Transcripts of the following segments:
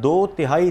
2/3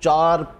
4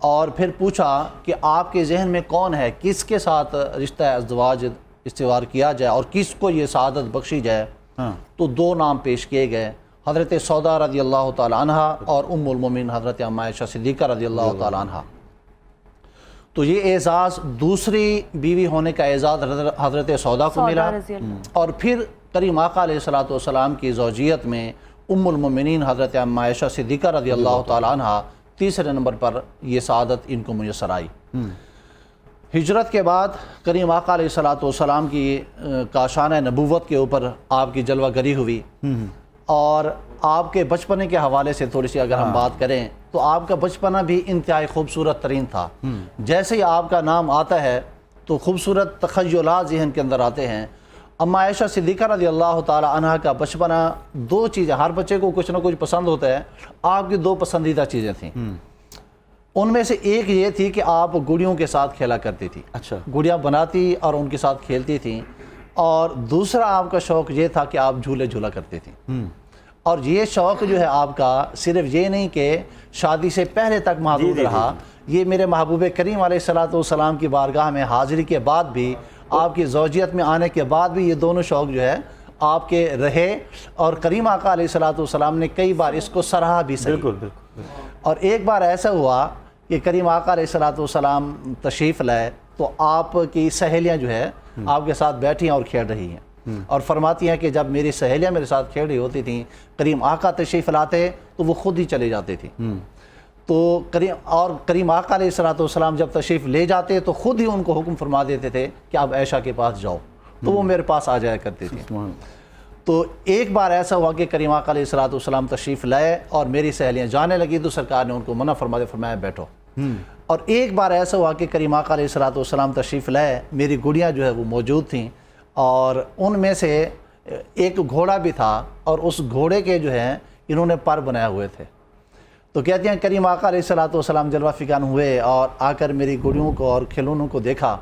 اور پھر پوچھا کہ آپ کے ذہن میں کون ہے، کس کے ساتھ رشتہ ازدواج استوار کیا جائے اور کس کو یہ سعادت بخشی جائے، تو 2 نام پیش کیے گئے، حضرت سودا رضی اللہ تعالی عنہ اور ام المومنین حضرت ام عائشہ صدیقہ رضی اللہ تعالی عنہ۔ تو یہ اعزاز دوسری بیوی ہونے کا اعزاز حضرت سودا کو ملا، اور پھر کریم آقا علیہ الصلوۃ والسلام کی زوجیت میں ام المومنین حضرت ام عائشہ صدیقہ رضی اللہ تعالی عنہ تیسرے نمبر پر یہ سعادت ان کو میسر آئی۔ ہجرت کے بعد کریم آقا علیہ الصلوۃ والسلام کی کاشانہ نبوت کے اوپر آپ کی جلوہ گری ہوئی، اور آپ کے بچپنے کے حوالے سے تھوڑی سی اگر ہم بات کریں تو آپ کا بچپنا بھی انتہائی خوبصورت ترین تھا۔ جیسے ہی آپ کا نام آتا ہے تو خوبصورت تخیلات ذہن کے اندر آتے ہیں۔ اما عائشہ صدیقہ رضی اللہ تعالی عنہ کا بچپنا 2 چیزیں، ہر بچے کو کچھ نہ کچھ پسند ہوتا ہے، آپ کی 2 پسندیدہ چیزیں تھیں۔ ان میں سے ایک یہ تھی کہ آپ گڑیوں کے ساتھ کھیلا کرتی تھی، اچھا، گڑیاں بناتی اور ان کے ساتھ کھیلتی تھیں، اور دوسرا آپ کا شوق یہ تھا کہ آپ جھولے جھولا کرتی تھیں۔ اور یہ شوق جو ہے آپ کا صرف یہ نہیں کہ شادی سے پہلے تک محدود رہا، یہ میرے محبوب کریم علیہ الصلوۃ والسلام کی بارگاہ میں حاضری کے بعد بھی، آپ کی زوجیت میں آنے کے بعد بھی یہ دونوں شوق جو ہے آپ کے رہے، اور کریم آقا علیہ الصلوۃ والسلام نے کئی بار اس کو سراہا بھی صحیح۔ بالکل۔ اور ایک بار ایسا ہوا کہ کریم آقا علیہ الصلوۃ والسلام تشریف لائے تو آپ کی سہیلیاں جو ہے آپ کے ساتھ بیٹھی ہیں اور کھیل رہی ہیں، اور فرماتی ہیں کہ جب میری سہیلیاں میرے ساتھ کھیل رہی ہوتی تھیں، کریم آقا تشریف لاتے تو وہ خود ہی چلے جاتی تھی۔ تو کریم آقا علیہ الصلوۃ والسلام جب تشریف لے جاتے تو خود ہی ان کو حکم فرما دیتے تھے کہ آپ عائشہ کے پاس جاؤ، تو وہ میرے پاس آ جایا کرتی تھی۔ تو ایک بار ایسا ہوا کہ کریم آقا علیہ الصلوۃ والسلام تشریف لائے اور میری سہیلیاں جانے لگی تو سرکار نے ان کو منع فرمایا بیٹھو۔ اور ایک بار ایسا ہوا کہ کریم آقا علیہ الصلوۃ والسلام تشریف لائے، میری گڑیاں جو ہے وہ موجود تھیں، اور ان میں سے ایک گھوڑا بھی تھا، اور اس گھوڑے کے جو ہے انہوں نے پر بنائے ہوئے تھے۔ تو کہتے ہیں کریم آقا علیہ الصلوۃ والسلام جلوہ فکن ہوئے اور آ کر میری گڑیوں کو اور کھلونوں کو دیکھا،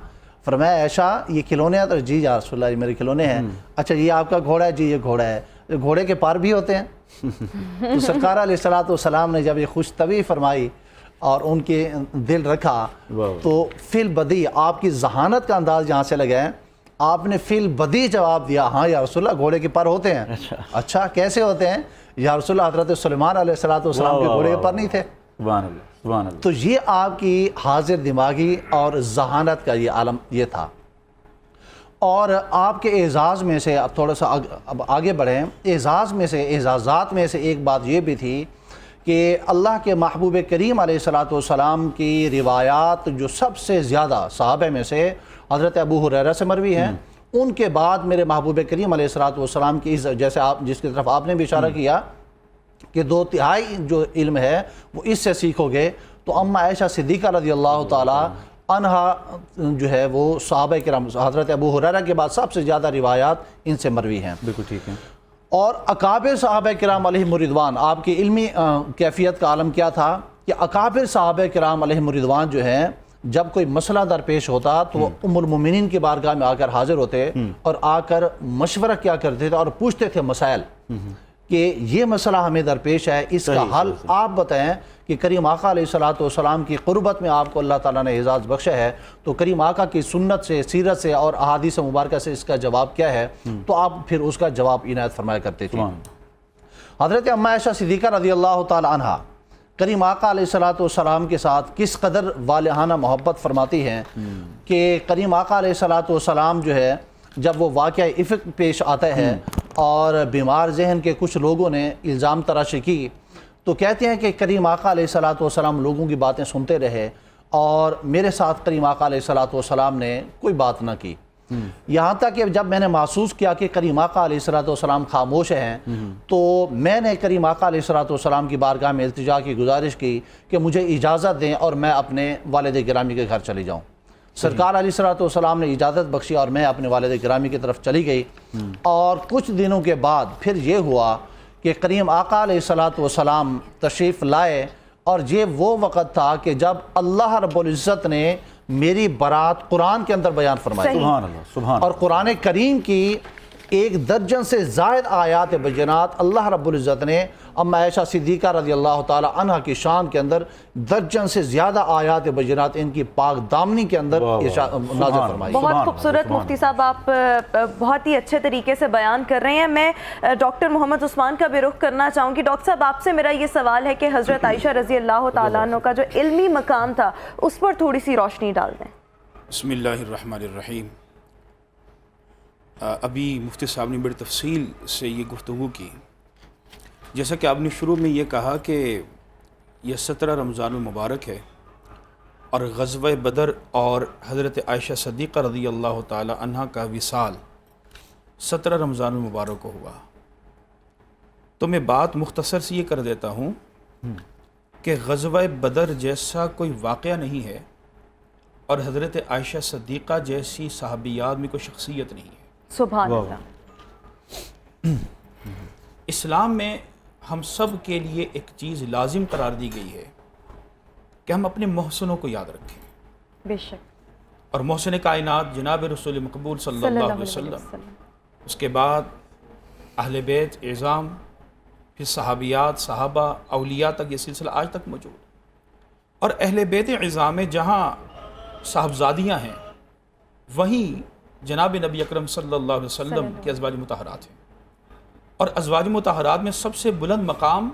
فرمایا عائشہ یہ کھلونے ہیں؟ تو جی یا رسول اللہ یہ میرے کھلونے ہیں۔ اچھا یہ آپ کا گھوڑا ہے؟ جی یہ گھوڑا ہے۔ گھوڑے کے پر بھی ہوتے ہیں؟ تو سرکار علیہ الصلوۃ والسلام نے جب یہ خوش طبیع فرمائی اور ان کے دل رکھا، تو فی البدی آپ کی ذہانت کا انداز جہاں سے لگا ہے، آپ نے فی البدی جواب دیا، ہاں یا رسول اللہ گھوڑے کے پر ہوتے ہیں۔ اچھا کیسے ہوتے ہیں یا رسول اللہ؟ حضرت سلیمان علیہ الصلوۃ والسلام کے گھوڑے کے پر نہیں تھے؟ سبحان اللہ، سبحان اللہ۔ تو یہ آپ کی حاضر دماغی اور ذہانت کا یہ عالم یہ تھا۔ اور آپ کے اعزاز میں سے اب تھوڑا سا اب آگے بڑھیں، اعزازات میں سے ایک بات یہ بھی تھی کہ اللہ کے محبوب کریم علیہ الصلوۃ والسلام کی روایات جو سب سے زیادہ صحابہ میں سے حضرت ابو ہریرہ سے مروی ہیں، ان کے بعد میرے محبوب کریم علیہ الصلوۃ والسلام کی جیسے آپ جس کی طرف آپ نے بھی اشارہ کیا کہ 2/3 جو علم ہے وہ اس سے سیکھو گے، تو اما عائشہ صدیقہ رضی اللہ تعالی عنہا جو ہے وہ صحابہ کرام حضرت ابو ہریرہ کے بعد سب سے زیادہ روایات ان سے مروی ہیں۔ بالکل ٹھیک ہے۔ اور اکابر صحابہ کرام علیہم الرضوان، آپ کی علمی کیفیت کا عالم کیا تھا کہ اکابر صحابہ کرام علیہم الرضوان جو ہیں جب کوئی مسئلہ درپیش ہوتا تو وہ ام المومنین کی بارگاہ میں آ کر حاضر ہوتے اور آ کر مشورہ کیا کرتے تھے اور پوچھتے تھے مسائل کہ یہ مسئلہ ہمیں درپیش ہے، اس کا حل آپ بتائیں کہ کریم آقا علیہ الصلوۃ والسلام کی قربت میں آپ کو اللہ تعالیٰ نے اعزاز بخشا ہے، تو کریم آقا کی سنت سے، سیرت سے اور احادیث مبارکہ سے اس کا جواب کیا ہے، تو آپ پھر اس کا جواب عنایت فرمایا کرتے تھے۔ حضرت اما عائشہ صدیقہ رضی اللہ تعالی عنہا کریم آقا علیہ الصلوۃ والسلام کے ساتھ کس قدر والہانہ محبت فرماتی ہیں کہ کریم آقا علیہ الصلوۃ والسلام جو ہے جب وہ واقعہ افق پیش آتا ہے اور بیمار ذہن کے کچھ لوگوں نے الزام تراشی کی، تو کہتے ہیں کہ کریم آقا علیہ الصلوۃ والسلام لوگوں کی باتیں سنتے رہے اور میرے ساتھ کریم آقا علیہ الصلوۃ والسلام نے کوئی بات نہ کی، یہاں تک کہ جب میں نے محسوس کیا کہ کریم آقا علیہ الصلوۃ والسلام خاموش ہیں تو میں نے کریم آقا علیہ الصلوۃ والسلام کی بارگاہ میں التجا کی، گزارش کی کہ مجھے اجازت دیں اور میں اپنے والد گرامی کے گھر چلی جاؤں۔ سرکار علیہ الصلوۃ والسلام نے اجازت بخشی اور میں اپنے والد گرامی کی طرف چلی گئی، اور کچھ دنوں کے بعد پھر یہ ہوا کہ کریم آقا علیہ الصلوۃ والسلام تشریف لائے، اور یہ وہ وقت تھا کہ جب اللہ رب العزت نے میری برات قرآن کے اندر بیان فرمائی، سبحان اللہ، سبحان اور قرآن کریم کی ایک درجن سے زائد آیات بینات اللہ رب العزت نے ام عائشہ صدیقہ رضی اللہ تعالی عنہ کی شان کے اندر درجن سے زیادہ آیات بینات ان کی پاک دامنی کے اندر نازل فرمائی. بہت خوبصورت مفتی صاحب، آپ بہت ہی اچھے طریقے سے بیان کر رہے ہیں. میں ڈاکٹر محمد عثمان کا بھی رخ کرنا چاہوں گی. ڈاکٹر صاحب، آپ سے میرا یہ سوال ہے کہ حضرت عائشہ رضی اللہ تعالیٰ عنہ کا جو علمی مقام تھا اس پر تھوڑی سی روشنی ڈال دیں. بسم اللہ الرحمن الرحیم. ابھی مفتی صاحب نے بڑی تفصیل سے یہ گفتگو کی. جیسا کہ آپ نے شروع میں یہ کہا کہ یہ 17 رمضان المبارک ہے اور غزوہ بدر اور حضرت عائشہ صدیقہ رضی اللہ تعالی عنہ کا وصال 17 رمضان المبارک کو ہوا. تو میں بات مختصر سی یہ کر دیتا ہوں کہ غزوہ بدر جیسا کوئی واقعہ نہیں ہے اور حضرت عائشہ صدیقہ جیسی صحابیات میں کوئی شخصیت نہیں ہے. سبحان اللہ. اسلام میں ہم سب کے لیے ایک چیز لازم قرار دی گئی ہے کہ ہم اپنے محسنوں کو یاد رکھیں. بے شک. اور محسن کائنات جناب رسول مقبول صلی اللہ علیہ وسلم، اس کے بعد اہل بیت اعظام، پھر صحابیات، صحابہ، اولیاء تک یہ سلسلہ آج تک موجود. اور اہل بیت اعظام میں جہاں صاحبزادیاں ہیں وہیں جناب نبی اکرم صلی اللہ علیہ وسلم کے ازواج مطہرات ہیں. اور ازواج مطہرات میں سب سے بلند مقام،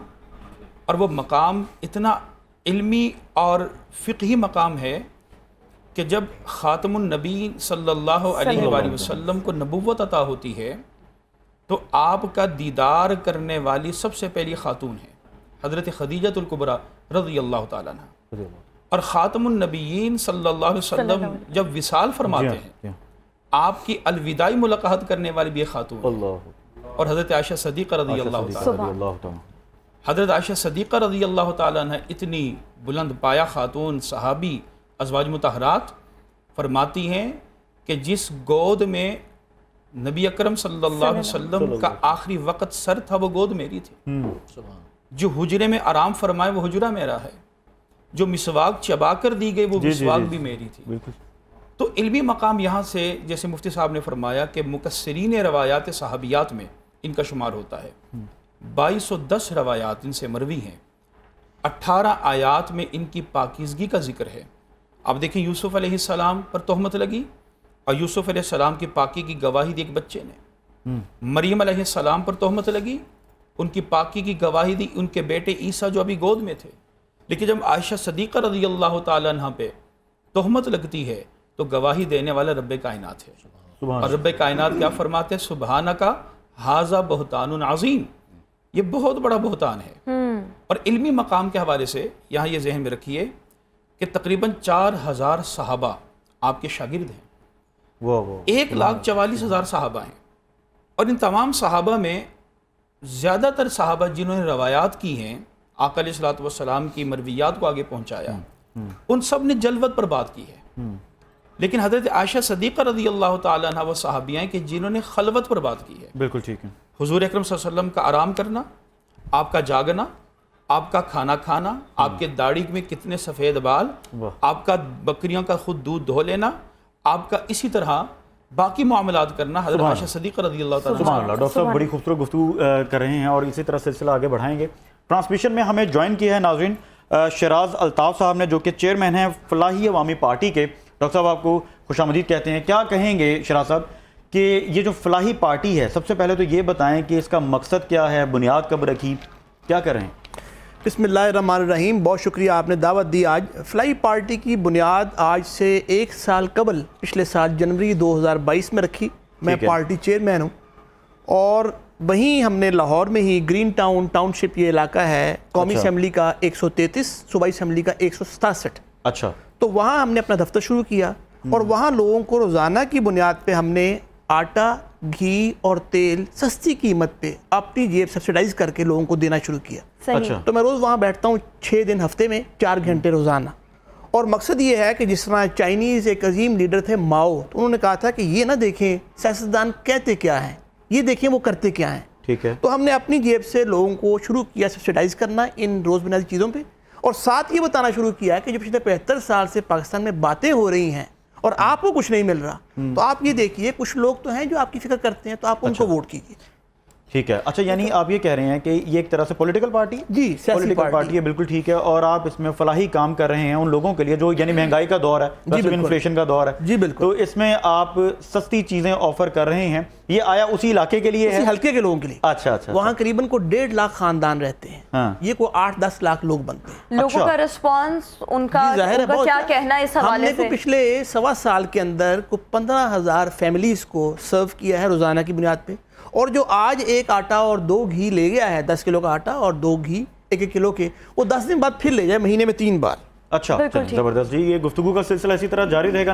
اور وہ مقام اتنا علمی اور فقہی مقام ہے کہ جب خاتم النبی صلی اللہ علیہ وآلہ وسلم کو نبوت عطا ہوتی ہے تو آپ کا دیدار کرنے والی سب سے پہلی خاتون ہے حضرت خدیجہ الکبریٰ رضی اللہ تعالیٰ عنہ. اور خاتم النبیین صلی اللہ علیہ وسلم جب وصال فرماتے ہیں آپ کی الوداعی ملاقات کرنے والی بھی ایک خاتون ہے. اور حضرت عائشہ صدیقہ رضی اللہ تعالیٰ، حضرت عائشہ صدیقہ رضی اللہ تعالیٰ عنہ اتنی بلند پایا خاتون صحابی ازواج مطہرات فرماتی ہیں کہ جس گود میں نبی اکرم صلی اللہ علیہ وسلم کا آخری وقت سر تھا وہ گود میری تھی. جو حجرے میں آرام فرمائے وہ حجرہ میرا ہے. جو مسواک چبا کر دی گئی وہ مسواک بھی میری تھی. تو علمی مقام یہاں سے جیسے مفتی صاحب نے فرمایا کہ مکثرین روایات صحابیات میں ان کا شمار ہوتا ہے. 2210 روایات ان سے مروی ہیں. 18 آیات میں ان کی پاکیزگی کا ذکر ہے. آپ دیکھیں یوسف علیہ السلام پر تہمت لگی اور یوسف علیہ السلام کی پاکی کی گواہی دی ایک بچے نے. مریم علیہ السلام پر تہمت لگی، ان کی پاکی کی گواہی دی ان کے بیٹے عیسیٰ جو ابھی گود میں تھے. لیکن جب عائشہ صدیقہ رضی اللہ تعالیٰ عنہ پہ تہمت لگتی ہے تو گواہی دینے والا رب کائنات ہے. اور رب کائنات کیا فرماتے ہیں؟ سبحانکا ھذا بہتان عظیم، یہ بہت بڑا بہتان ہے. اور علمی مقام کے حوالے سے یہاں یہ ذہن میں رکھیے کہ تقریباً 4000 صحابہ آپ کے شاگرد ہیں. 1,44,000 صحابہ ہیں. اور ان تمام صحابہ میں زیادہ تر صحابہ جنہوں نے روایات کی ہیں، آقا علیہ الصلوۃ والسلام کی مرویات کو آگے پہنچایا، ان سب نے جلوت پر بات کی ہے. لیکن حضرت عائشہ صدیقہ رضی اللہ تعالیٰ عنہ وہ صحابیاں ہیں کہ جنہوں نے خلوت پر بات کی ہے. بالکل ٹھیک ہے. حضور اکرم صلی اللہ علیہ وسلم کا آرام کرنا، آپ کا جاگنا، آپ کا کھانا کھانا، آپ کے داڑھی میں کتنے سفید بال، آپ کا بکریوں کا خود دودھ دھو لینا، آپ کا اسی طرح باقی معاملات کرنا، حضرت عائشہ صدیقہ رضی اللہ تعالیٰ سبحان اللہ. ڈاکٹر صاحب بڑی خوبصورت گفتگو کر رہے ہیں اور اسی طرح سلسلہ آگے بڑھائیں گے. ٹرانسمیشن میں ہمیں جوائن کیا ہے ناظرین شیراز الطاف صاحب نے، جو کہ چیئرمین ہیں فلاحی عوامی پارٹی کے. ڈاکٹر صاحب آپ کو خوش آمدید کہتے ہیں. کیا کہیں گے شیراز صاحب کہ یہ جو فلاحی پارٹی ہے، سب سے پہلے تو یہ بتائیں کہ اس کا مقصد کیا ہے، بنیاد کب رکھی، کیا کر رہے ہیں؟ بسم اللہ الرحمن الرحیم. بہت شکریہ آپ نے دعوت دی. آج فلاحی پارٹی کی بنیاد آج سے 1 سال قبل پچھلے سال جنوری 2022 میں رکھی. میں پارٹی چیئرمین ہوں اور وہیں ہم نے لاہور میں ہی گرین ٹاؤن ٹاؤن شپ یہ علاقہ ہے، قومی اسمبلی کا 133، صوبائی اسمبلی کا 167. اچھا. تو وہاں ہم نے اپنا دفتر شروع کیا اور وہاں لوگوں کو روزانہ کی بنیاد پہ ہم نے آٹا، گھی اور تیل سستی قیمت پہ اپنی جیب سبسیڈائز کر کے لوگوں کو دینا شروع کیا. اچھا. تو میں روز وہاں بیٹھتا ہوں 6 دن ہفتے میں 4 گھنٹے روزانہ. اور مقصد یہ ہے کہ جس طرح چائنیز ایک عظیم لیڈر تھے ماؤ، تو انہوں نے کہا تھا کہ یہ نہ دیکھیں سیاستدان کہتے کیا ہیں، یہ دیکھیں وہ کرتے کیا ہیں. ٹھیک ہے. تو ہم نے اپنی جیب سے لوگوں کو شروع کیا سبسیڈائز کرنا ان روز بنیادی چیزوں پہ، اور ساتھ یہ بتانا شروع کیا کہ جو پچھلے 75 سال سے پاکستان میں باتیں ہو رہی ہیں اور آپ کو کچھ نہیں مل رہا، تو آپ یہ دیکھیے کچھ لوگ تو ہیں جو آپ کی فکر کرتے ہیں، تو آپ ان کو ووٹ کیجیے. ٹھیک ہے. اچھا یعنی آپ یہ کہہ رہے ہیں کہ یہ ایک طرح سے پولیٹیکل پارٹی جی، سیاسی پولیٹیکل پارٹی ہے، بالکل ٹھیک ہے. اور آپ اس میں فلاحی کام کر رہے ہیں ان لوگوں کے لیے جو یعنی مہنگائی کا دور ہے، انفلیشن کا دور ہے. جی بالکل. تو اس میں آپ سستی چیزیں آفر کر رہے ہیں. یہ آیا اسی علاقے کے لیے ہے؟ اسی حلقے کے لوگوں کے لیے. اچھا اچھا. وہاں قریباً کو 1.5 لاکھ خاندان رہتے ہیں. ہاں. یہ کو 8-10 لاکھ لوگ بنتے ہیں. لوگوں کا رسپانس، ان کا کیا کہنا اس حوالے سے؟ ہم نے پچھلے 1.25 سال کے اندر کو 15,000 فیملیز کو سرو کیا ہے روزانہ کی بنیاد پہ. اور جو آج 1 آٹا اور 2 گھی لے گیا ہے، 10 کلو کا آٹا اور 2 گھی 1 کلو کے، وہ 10 دن بعد پھر لے جائے، مہینے میں 3 بار. اچھا زبردست جی. یہ گفتگو کا سلسلہ اسی طرح جاری رہے گا.